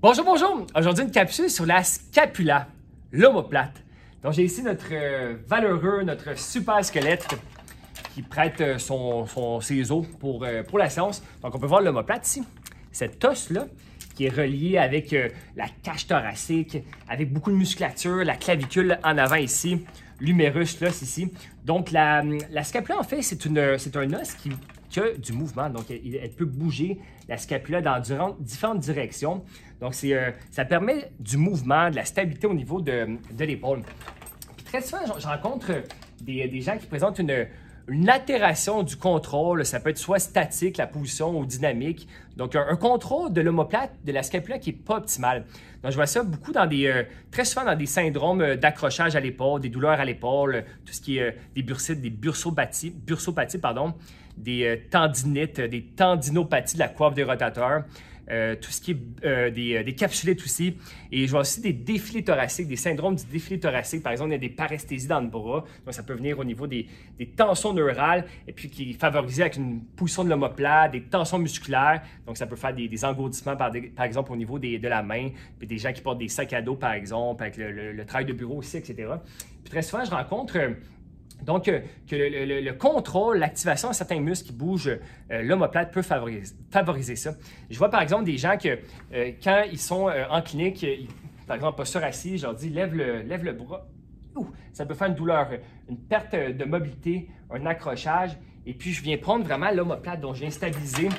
Bonjour, bonjour! Aujourd'hui, une capsule sur la scapula, l'omoplate. Donc, j'ai ici notre valeureux, notre super squelette qui prête ses os pour la séance. Donc, on peut voir l'omoplate ici, cet os-là, qui est relié avec la cage thoracique, avec beaucoup de musculature, la clavicule en avant ici, l'humérus là, ici. Donc, la scapula, en fait, c'est un os qui a du mouvement. Donc, elle peut bouger la scapula dans différentes directions. Donc, ça permet du mouvement, de la stabilité au niveau de l'épaule. Très souvent, je rencontre des gens qui présentent une altération du contrôle. Ça peut être soit statique, la position, ou dynamique. Donc, un contrôle de l'omoplate, de la scapula qui n'est pas optimal. Donc, je vois ça beaucoup très souvent dans des syndromes d'accrochage à l'épaule, des douleurs à l'épaule, tout ce qui est des bursites, des bursopathies, des tendinites, des tendinopathies de la coiffe des rotateurs. Tout ce qui est des capsulites aussi. Et je vois aussi des défilés thoraciques, des syndromes du défilé thoracique. Par exemple, il y a des paresthésies dans le bras. Donc, ça peut venir au niveau des tensions neurales et puis qui est favorisé avec une position de l'omoplate, des tensions musculaires. Donc, ça peut faire des engourdissements, par exemple, au niveau de la main. Puis des gens qui portent des sacs à dos, par exemple, avec le travail de bureau aussi, etc. Puis très souvent, je rencontre... Donc, que le contrôle, l'activation de certains muscles qui bougent, l'omoplate peut favoriser ça. Je vois par exemple des gens que quand ils sont en clinique, par exemple posture assise, je leur dis lève le bras. Ouh, ça peut faire une douleur, une perte de mobilité, un accrochage. Et puis, je viens prendre vraiment l'omoplate, donc je viens stabiliser.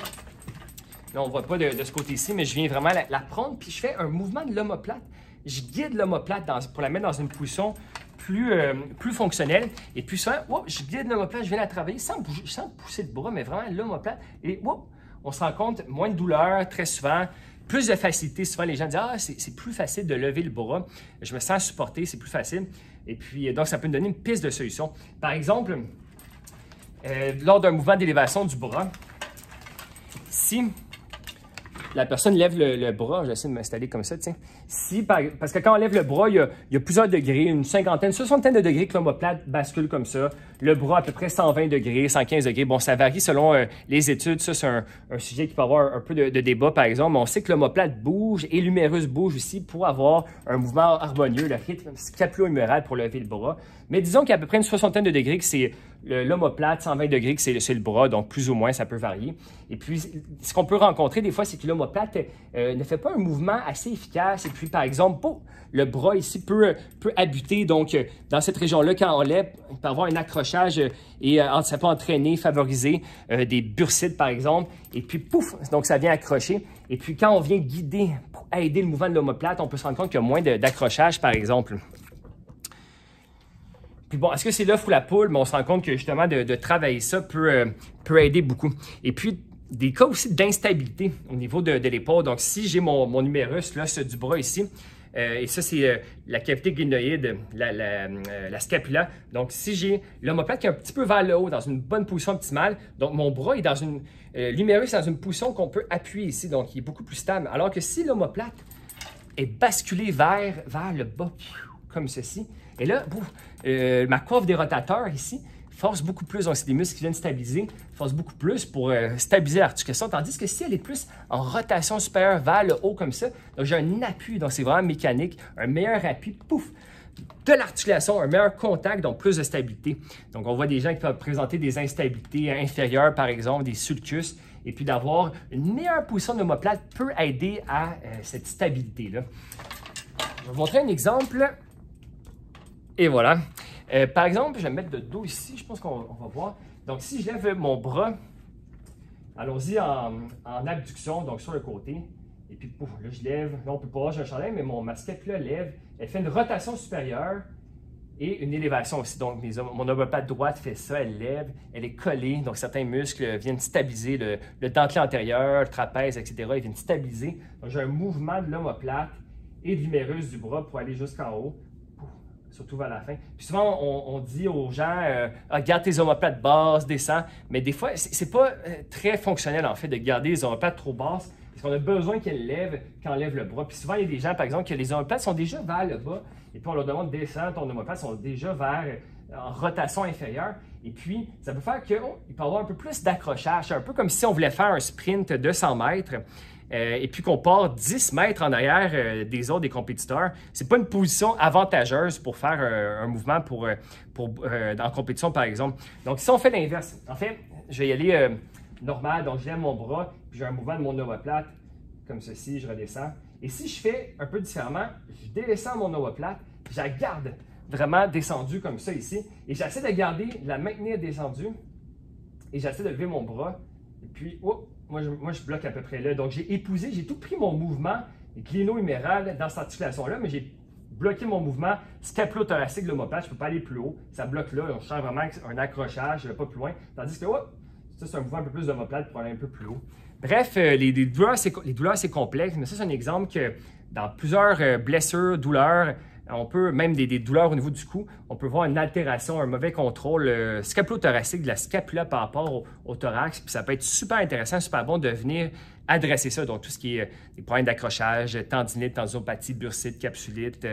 Là, on ne voit pas de ce côté-ci, mais je viens vraiment la prendre, puis je fais un mouvement de l'omoplate. Je guide l'omoplate pour la mettre dans une position plus fonctionnelle. Et puis souvent, je guide l'omoplate, je viens la travailler sans pousser le bras, mais vraiment l'omoplate. Et on se rend compte, moins de douleur très souvent, plus de facilité. Souvent, les gens disent « Ah, c'est plus facile de lever le bras. Je me sens supporté, c'est plus facile. » Et puis, donc, ça peut me donner une piste de solution. Par exemple, lors d'un mouvement d'élévation du bras, si la personne lève le bras, j'essaie de m'installer comme ça, tiens. Parce que quand on lève le bras, il y a plusieurs degrés, une cinquantaine, 60 de degrés que l'omoplate bascule comme ça. Le bras à peu près 120 degrés, 115 degrés. Bon, ça varie selon les études. Ça, c'est un sujet qui peut avoir un peu de débat, par exemple. Mais on sait que l'omoplate bouge et l'humérus bouge aussi pour avoir un mouvement harmonieux, le rythme scapulo-huméral pour lever le bras. Mais disons qu'il y a à peu près une soixantaine de degrés que c'est l'omoplate, 120 degrés que c'est le bras, donc plus ou moins, ça peut varier. Et puis, ce qu'on peut rencontrer des fois, c'est que l'omoplate ne fait pas un mouvement assez efficace. Et puis, par exemple, le bras ici peut abuter. Donc, dans cette région-là, quand on lève, il peut avoir un accrochage et ça peut entraîner, favoriser des bursites, par exemple. Et puis, pouf, donc ça vient accrocher. Et puis, quand on vient guider pour aider le mouvement de l'omoplate, on peut se rendre compte qu'il y a moins d'accrochage, par exemple. Puis bon, est-ce que c'est l'œuf ou la poule? Mais on se rend compte que justement, de travailler ça peut aider beaucoup. Et puis, des cas aussi d'instabilité au niveau de l'épaule. Donc, si j'ai mon humérus, l'os du bras ici, et ça, c'est la cavité glénoïde, la scapula. Donc, si j'ai l'omoplate qui est un petit peu vers le haut, dans une bonne position optimale, donc mon bras est dans l'humérus est dans une position qu'on peut appuyer ici, donc il est beaucoup plus stable. Alors que si l'omoplate est basculée vers le bas, comme ceci, et là, ma coiffe des rotateurs ici force beaucoup plus, donc c'est des muscles qui viennent stabiliser, force beaucoup plus pour stabiliser l'articulation, tandis que si elle est plus en rotation supérieure vers le haut comme ça, donc j'ai un appui, donc c'est vraiment mécanique, un meilleur appui, pouf, de l'articulation, un meilleur contact, donc plus de stabilité. Donc on voit des gens qui peuvent présenter des instabilités inférieures, par exemple, des sulcus, et puis d'avoir une meilleure position de l'omoplate peut aider à cette stabilité-là. Je vais vous montrer un exemple. Et voilà. Par exemple, je vais me mettre de dos ici, je pense qu'on va voir. Donc, si je lève mon bras, allons-y en abduction, donc sur le côté. Et puis, pouf, là, je lève. Là, on ne peut pas voir, j'ai un chandail, mais ma scapula lève. Elle fait une rotation supérieure et une élévation aussi. Donc, mon omoplate droite fait ça, elle lève, elle est collée. Donc, certains muscles viennent stabiliser le dentelé antérieur, le trapèze, etc. Ils viennent stabiliser. Donc, j'ai un mouvement de l'omoplate et de l'humérus du bras pour aller jusqu'en haut. Surtout vers la fin. Puis souvent, on dit aux gens, garde tes omoplates basses, descends. Mais des fois, c'est pas très fonctionnel, en fait, de garder les omoplates trop basses. Parce qu'on a besoin qu'elles lèvent quand on lève le bras. Puis souvent, il y a des gens, par exemple, que les omoplates sont déjà vers le bas. Et puis, on leur demande de descendre, ton omoplate sont déjà en rotation inférieure. Et puis, ça peut faire qu'il peut y avoir un peu plus d'accrochage. C'est un peu comme si on voulait faire un sprint de 100 mètres. et puis qu'on part 10 mètres en arrière des autres, des compétiteurs, c'est pas une position avantageuse pour faire un mouvement en compétition, par exemple. Donc, si on fait l'inverse, en fait, je vais y aller normal, donc je lève mon bras, puis j'ai un mouvement de mon omoplate, comme ceci, je redescends. Et si je fais un peu différemment, je descends mon omoplate, je la garde vraiment descendue comme ça ici, et j'essaie de la maintenir descendue, et j'essaie de lever mon bras, et puis, oh, moi je bloque à peu près là. Donc j'ai épousé, j'ai tout pris mon mouvement gléno-huméral dans cette articulation-là, mais j'ai bloqué mon mouvement scapulo-thoracique de l'omoplate, je ne peux pas aller plus haut, ça bloque là, on sent vraiment un accrochage, je ne vais pas plus loin, tandis que, oh, ça c'est un mouvement un peu plus d'omoplate pour aller un peu plus haut. Bref, les douleurs, c'est complexe, mais ça, c'est un exemple que dans plusieurs blessures, douleurs, on peut, même des douleurs au niveau du cou, on peut voir une altération, un mauvais contrôle scapulo-thoracique de la scapula par rapport au thorax. Puis ça peut être super intéressant, super bon de venir adresser ça. Donc, tout ce qui est des problèmes d'accrochage, tendinite, tendinopathie, bursite, capsulite,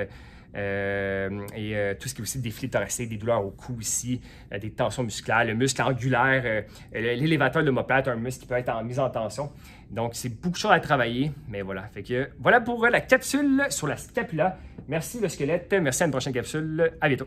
et tout ce qui est aussi défilé thoracique, des douleurs au cou ici, des tensions musculaires, le muscle angulaire, l'élévateur de l'omoplate, un muscle qui peut être en mise en tension. Donc, c'est beaucoup de choses à travailler, mais voilà. Fait que voilà pour la capsule sur la scapula. Merci le squelette, merci à une prochaine capsule. À bientôt.